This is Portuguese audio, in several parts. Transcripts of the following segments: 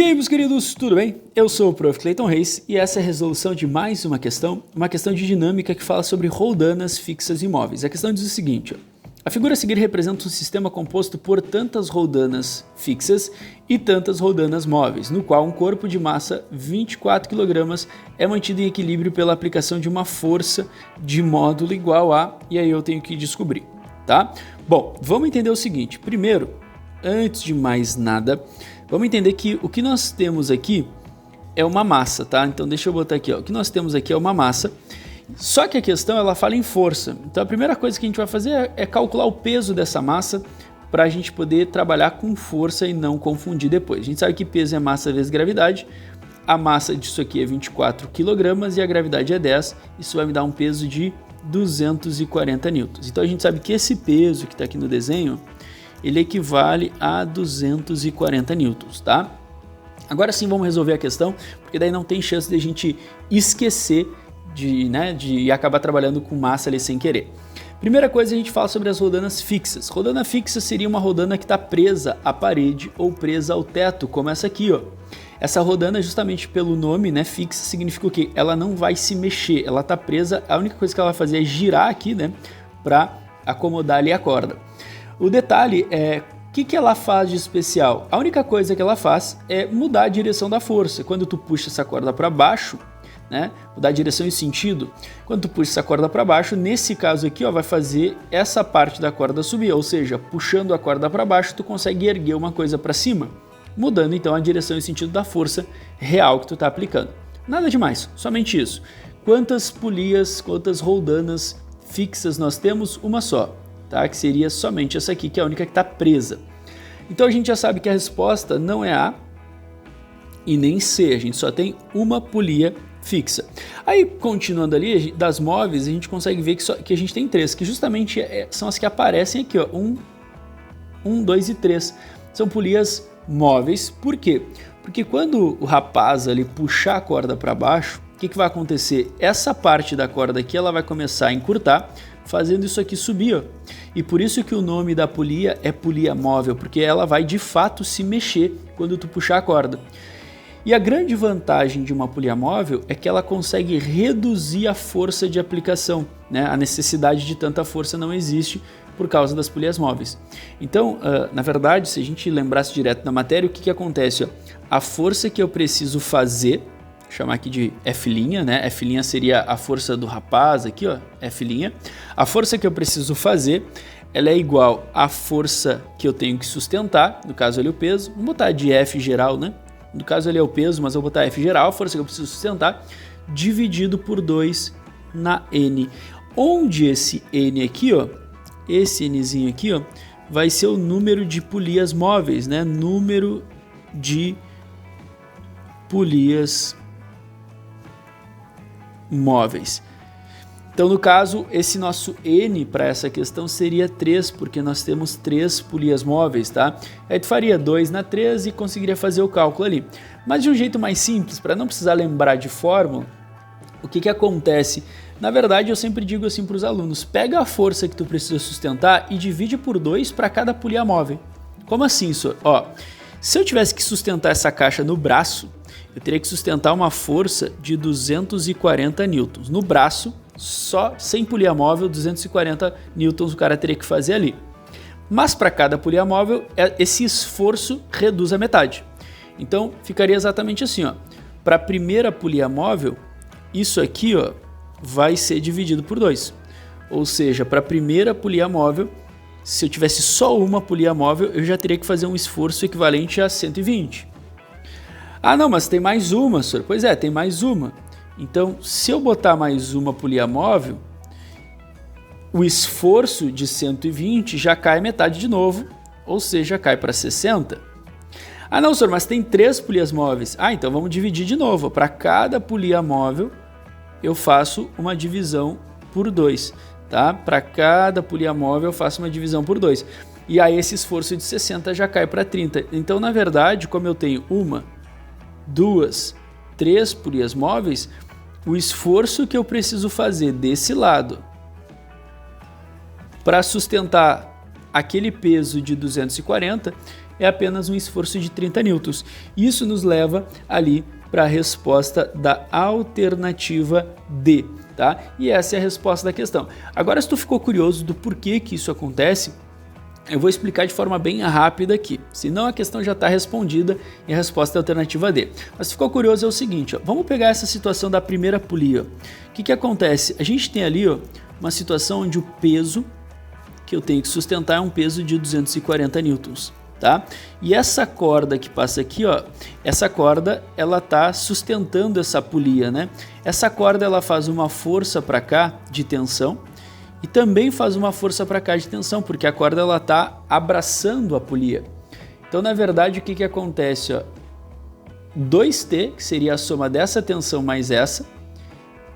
aí, meus queridos, tudo bem? Eu sou o Prof. Clayton Reis e essa é a resolução de mais uma questão de dinâmica que fala sobre roldanas fixas e móveis. A questão diz o seguinte, a figura a seguir representa um sistema composto por tantas roldanas fixas e tantas roldanas móveis, no qual um corpo de massa 24 kg é mantido em equilíbrio pela aplicação de uma força de módulo igual a, e aí eu tenho que descobrir, tá? Bom, vamos entender o seguinte, primeiro, antes de mais nada, vamos entender que o que nós temos aqui é uma massa, tá? Então deixa eu botar aqui, ó. O que nós temos aqui é uma massa, só que a questão ela fala em força. Então a primeira coisa que a gente vai fazer é calcular o peso dessa massa para a gente poder trabalhar com força e não confundir depois. A gente sabe que peso é massa vezes gravidade, a massa disso aqui é 24 kg e a gravidade é 10, isso vai me dar um peso de 240 newtons. Então a gente sabe que esse peso que está aqui no desenho, ele equivale a 240 newtons, tá? Agora sim vamos resolver a questão, porque daí não tem chance de a gente esquecer de acabar trabalhando com massa ali sem querer. Primeira coisa, a gente fala sobre as roldanas fixas. Roldana fixa seria uma roldana que está presa à parede ou presa ao teto, como essa aqui, ó. Essa rodana, justamente pelo nome, né, fixa, significa o quê? Ela não vai se mexer, ela está presa, a única coisa que ela vai fazer é girar aqui, né, para acomodar ali a corda. O detalhe é, o que ela faz de especial? A única coisa que ela faz é mudar a direção da força. Quando tu puxa essa corda para baixo, né, mudar a direção e sentido, quando tu puxa essa corda para baixo, nesse caso aqui, ó, vai fazer essa parte da corda subir, ou seja, puxando a corda para baixo, tu consegue erguer uma coisa para cima, mudando então a direção e sentido da força real que tu está aplicando. Nada demais, somente isso. Quantas polias, quantas roldanas fixas nós temos? Uma só. Tá? Que seria somente essa aqui, que é a única que está presa. Então a gente já sabe que a resposta não é A e nem C, a gente só tem uma polia fixa. Aí, continuando ali, das móveis, a gente consegue ver que a gente tem três, que justamente são as que aparecem aqui, ó, 1, 2 e 3. São polias móveis, por quê? Porque quando o rapaz ali puxar a corda para baixo, o que vai acontecer? Essa parte da corda aqui, ela vai começar a encurtar, fazendo isso aqui subir, ó. E por isso que o nome da polia é polia móvel, porque ela vai de fato se mexer quando tu puxar a corda. E a grande vantagem de uma polia móvel é que ela consegue reduzir a força de aplicação, né? A necessidade de tanta força não existe por causa das polias móveis. Então, na verdade, se a gente lembrasse direto da matéria, o que acontece? Ó? A força que eu preciso fazer, chamar aqui de F', né? F' seria a força do rapaz aqui, ó, F'. A força que eu preciso fazer, ela é igual à força que eu tenho que sustentar, no caso ali o peso, vamos botar de F geral, né? No caso ali é o peso, mas eu vou botar F geral, a força que eu preciso sustentar, dividido por 2 na N. Onde esse N aqui, ó, esse Nzinho aqui, ó, vai ser o número de polias móveis, né? Número de polias móveis. Então, no caso, esse nosso N para essa questão seria 3, porque nós temos 3 polias móveis, tá? Aí tu faria 2 na 3 e conseguiria fazer o cálculo ali. Mas de um jeito mais simples, para não precisar lembrar de fórmula, o que acontece? Na verdade, eu sempre digo assim para os alunos, pega a força que tu precisa sustentar e divide por 2 para cada polia móvel. Como assim, senhor? Ó, se eu tivesse que sustentar essa caixa no braço, eu teria que sustentar uma força de 240 newtons. No braço, só sem polia móvel, 240 newtons o cara teria que fazer ali. Mas para cada polia móvel, esse esforço reduz a metade. Então, ficaria exatamente assim, ó. Para a primeira polia móvel, isso aqui, ó, vai ser dividido por 2. Ou seja, para a primeira polia móvel, se eu tivesse só uma polia móvel, eu já teria que fazer um esforço equivalente a 120. Ah, não, mas tem mais uma, senhor. Pois é, tem mais uma. Então, se eu botar mais uma polia móvel, o esforço de 120 já cai metade de novo, ou seja, cai para 60. Ah, não, senhor, mas tem 3 polias móveis. Ah, então vamos dividir de novo. Para cada polia móvel, eu faço uma divisão por 2, tá? Para cada polia móvel, eu faço uma divisão por 2. E aí esse esforço de 60 já cai para 30. Então, na verdade, como eu tenho 1, 2, 3 polias móveis, o esforço que eu preciso fazer desse lado para sustentar aquele peso de 240, é apenas um esforço de 30 newtons. Isso nos leva ali para a resposta da alternativa D, tá? E essa é a resposta da questão. Agora, se tu ficou curioso do porquê que isso acontece, eu vou explicar de forma bem rápida aqui, senão a questão já está respondida e a resposta é a alternativa D. Mas se ficou curioso é o seguinte, ó, vamos pegar essa situação da primeira polia. O que acontece? A gente tem ali uma situação onde o peso que eu tenho que sustentar é um peso de 240 newtons. Tá? E essa corda que passa aqui, ó, essa corda ela tá sustentando essa polia, né? Essa corda ela faz uma força para cá de tensão e também faz uma força para cá de tensão, porque a corda ela tá abraçando a polia. Então, na verdade, o que acontece, ó? 2T, que seria a soma dessa tensão mais essa,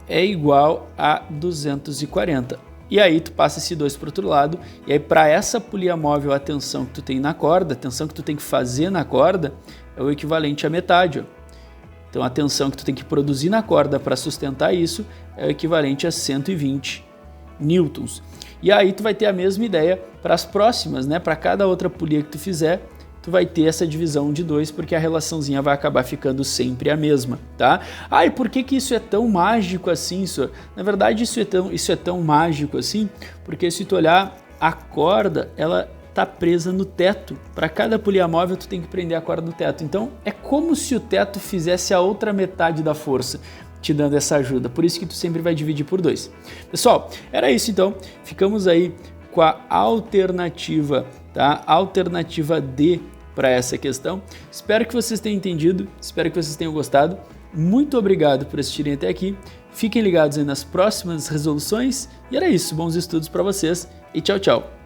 é igual a 240. E aí tu passa esse 2 para o outro lado, e aí para essa polia móvel a tensão que tu tem na corda, a tensão que tu tem que fazer na corda, é o equivalente à metade. Ó. Então a tensão que tu tem que produzir na corda para sustentar isso é o equivalente a 120 newtons. E aí tu vai ter a mesma ideia para as próximas, né? Para cada outra polia que tu fizer, tu vai ter essa divisão de 2, porque a relaçãozinha vai acabar ficando sempre a mesma, tá? Ah, e por que isso é tão mágico assim, senhor? Na verdade, isso é tão mágico assim, porque se tu olhar, a corda, ela tá presa no teto. Para cada polia móvel, tu tem que prender a corda no teto. Então, é como se o teto fizesse a outra metade da força, te dando essa ajuda. Por isso que tu sempre vai dividir por 2. Pessoal, era isso então. Ficamos aí com a alternativa, tá? Alternativa D para essa questão. Espero que vocês tenham entendido, espero que vocês tenham gostado. Muito obrigado por assistirem até aqui. Fiquem ligados aí nas próximas resoluções. E era isso, bons estudos para vocês e tchau, tchau.